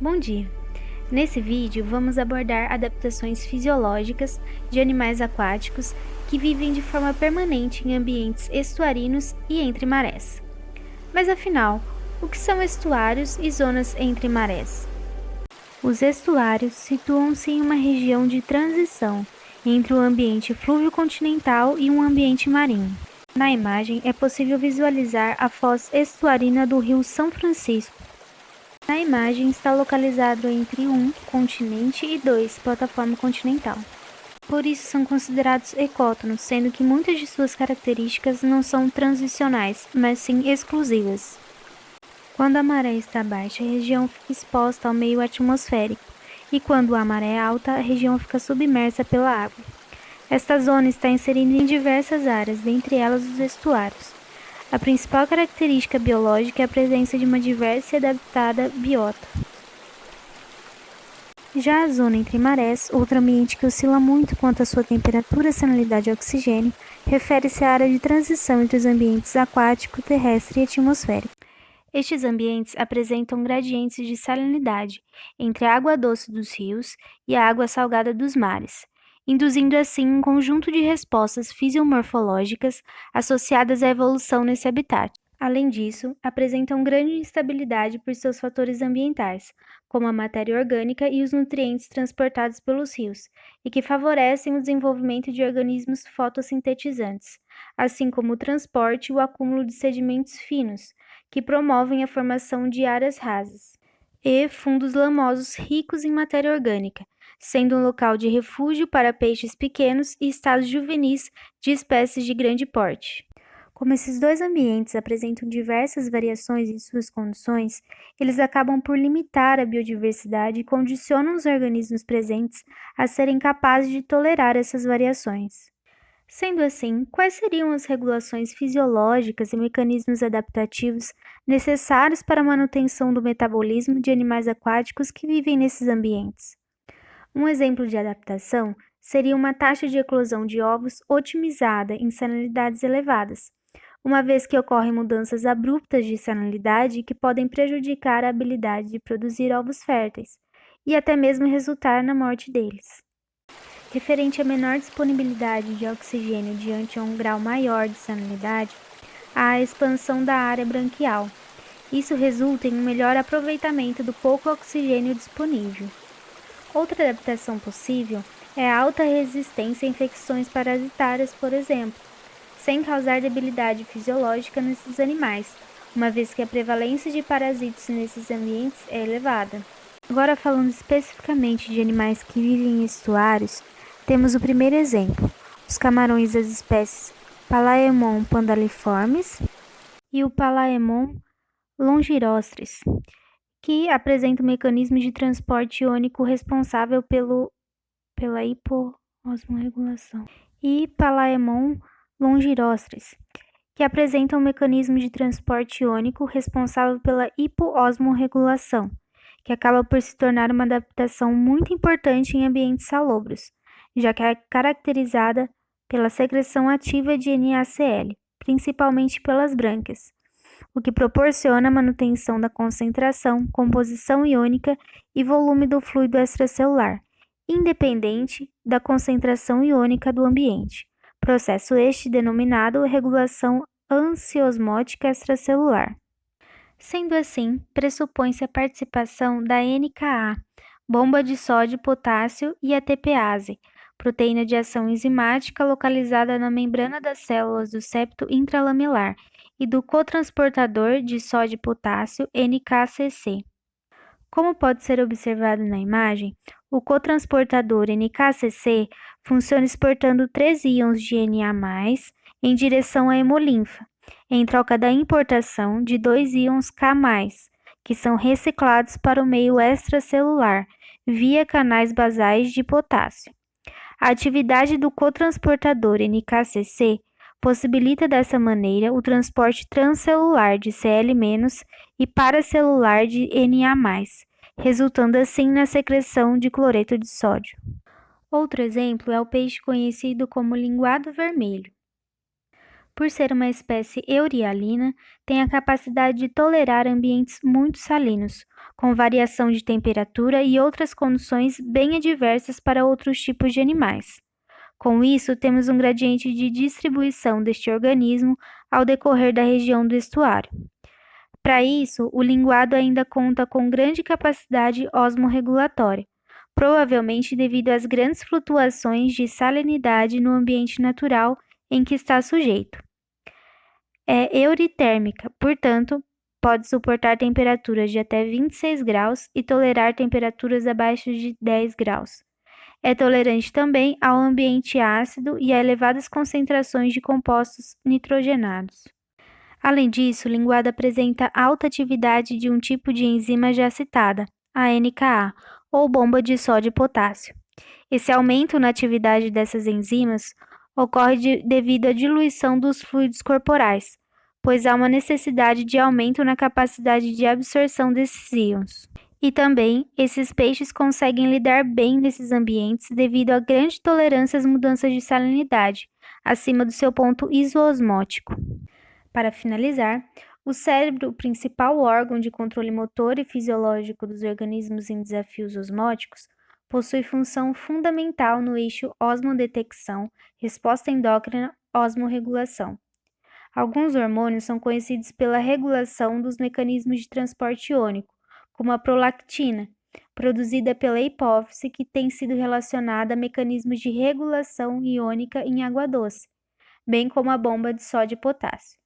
Bom dia! Nesse vídeo, vamos abordar adaptações fisiológicas de animais aquáticos que vivem de forma permanente em ambientes estuarinos e entre marés. Mas afinal, o que são estuários e zonas entre marés? Os estuários situam-se em uma região de transição entre o ambiente fluvio-continental e um ambiente marinho. Na imagem, é possível visualizar a foz estuarina do Rio São Francisco. Na imagem está localizado entre 1 continente e 2 plataforma continental. Por isso são considerados ecótonos, sendo que muitas de suas características não são transicionais, mas sim exclusivas. Quando a maré está baixa, a região fica exposta ao meio atmosférico, e quando a maré é alta, a região fica submersa pela água. Esta zona está inserida em diversas áreas, dentre elas os estuários. A principal característica biológica é a presença de uma diversa e adaptada biota. Já a zona entre marés, outro ambiente que oscila muito quanto à sua temperatura, salinidade e oxigênio, refere-se à área de transição entre os ambientes aquático, terrestre e atmosférico. Estes ambientes apresentam gradientes de salinidade entre a água doce dos rios e a água salgada dos mares, induzindo assim um conjunto de respostas fisiomorfológicas associadas à evolução nesse habitat. Além disso, apresentam grande instabilidade por seus fatores ambientais, como a matéria orgânica e os nutrientes transportados pelos rios, e que favorecem o desenvolvimento de organismos fotossintetizantes, assim como o transporte e o acúmulo de sedimentos finos, que promovem a formação de áreas rasas, e fundos lamosos ricos em matéria orgânica, sendo um local de refúgio para peixes pequenos e estados juvenis de espécies de grande porte. Como esses dois ambientes apresentam diversas variações em suas condições, eles acabam por limitar a biodiversidade e condicionam os organismos presentes a serem capazes de tolerar essas variações. Sendo assim, quais seriam as regulações fisiológicas e mecanismos adaptativos necessários para a manutenção do metabolismo de animais aquáticos que vivem nesses ambientes? Um exemplo de adaptação seria uma taxa de eclosão de ovos otimizada em salinidades elevadas, uma vez que ocorrem mudanças abruptas de salinidade que podem prejudicar a habilidade de produzir ovos férteis e até mesmo resultar na morte deles. Referente à menor disponibilidade de oxigênio diante a um grau maior de salinidade, há a expansão da área branquial. Isso resulta em um melhor aproveitamento do pouco oxigênio disponível. Outra adaptação possível é a alta resistência a infecções parasitárias, por exemplo, sem causar debilidade fisiológica nesses animais, uma vez que a prevalência de parasitos nesses ambientes é elevada. Agora, falando especificamente de animais que vivem em estuários, temos o primeiro exemplo, os camarões das espécies Palaemon pandaliformes e o Palaemon longirostris, que apresentam mecanismos de transporte iônico responsável pela hipoosmorregulação, e Palaemon longirostris, que apresentam um mecanismo de transporte iônico responsável pela hipoosmorregulação, que acaba por se tornar uma adaptação muito importante em ambientes salobros, já que é caracterizada pela secreção ativa de NaCl, principalmente pelas brânquias, o que proporciona a manutenção da concentração, composição iônica e volume do fluido extracelular, independente da concentração iônica do ambiente. Processo este denominado regulação ansiosmótica extracelular. Sendo assim, pressupõe-se a participação da NKA, bomba de sódio e potássio, e a TPase, proteína de ação enzimática localizada na membrana das células do septo intralamelar, e do cotransportador de sódio e potássio NKCC. Como pode ser observado na imagem, o cotransportador NKCC funciona exportando 3 íons de Na+, em direção à hemolinfa, em troca da importação de 2 íons K+, que são reciclados para o meio extracelular, via canais basais de potássio. A atividade do cotransportador NKCC possibilita dessa maneira o transporte transcelular de Cl- e paracelular de Na+, resultando assim na secreção de cloreto de sódio. Outro exemplo é o peixe conhecido como linguado vermelho. Por ser uma espécie eurialina, tem a capacidade de tolerar ambientes muito salinos, com variação de temperatura e outras condições bem adversas para outros tipos de animais. Com isso, temos um gradiente de distribuição deste organismo ao decorrer da região do estuário. Para isso, o linguado ainda conta com grande capacidade osmorregulatória, provavelmente devido às grandes flutuações de salinidade no ambiente natural em que está sujeito. É euritérmica, portanto, pode suportar temperaturas de até 26 graus e tolerar temperaturas abaixo de 10 graus. É tolerante também ao ambiente ácido e a elevadas concentrações de compostos nitrogenados. Além disso, o linguado apresenta alta atividade de um tipo de enzima já citada, a NKA, ou bomba de sódio e potássio. Esse aumento na atividade dessas enzimas ocorre devido à diluição dos fluidos corporais, pois há uma necessidade de aumento na capacidade de absorção desses íons. E também, esses peixes conseguem lidar bem nesses ambientes devido à grande tolerância às mudanças de salinidade, acima do seu ponto isoosmótico. Para finalizar, o cérebro, o principal órgão de controle motor e fisiológico dos organismos em desafios osmóticos, possui função fundamental no eixo osmodetecção, resposta endócrina, osmorregulação. Alguns hormônios são conhecidos pela regulação dos mecanismos de transporte iônico, como a prolactina, produzida pela hipófise, que tem sido relacionada a mecanismos de regulação iônica em água doce, bem como a bomba de sódio e potássio.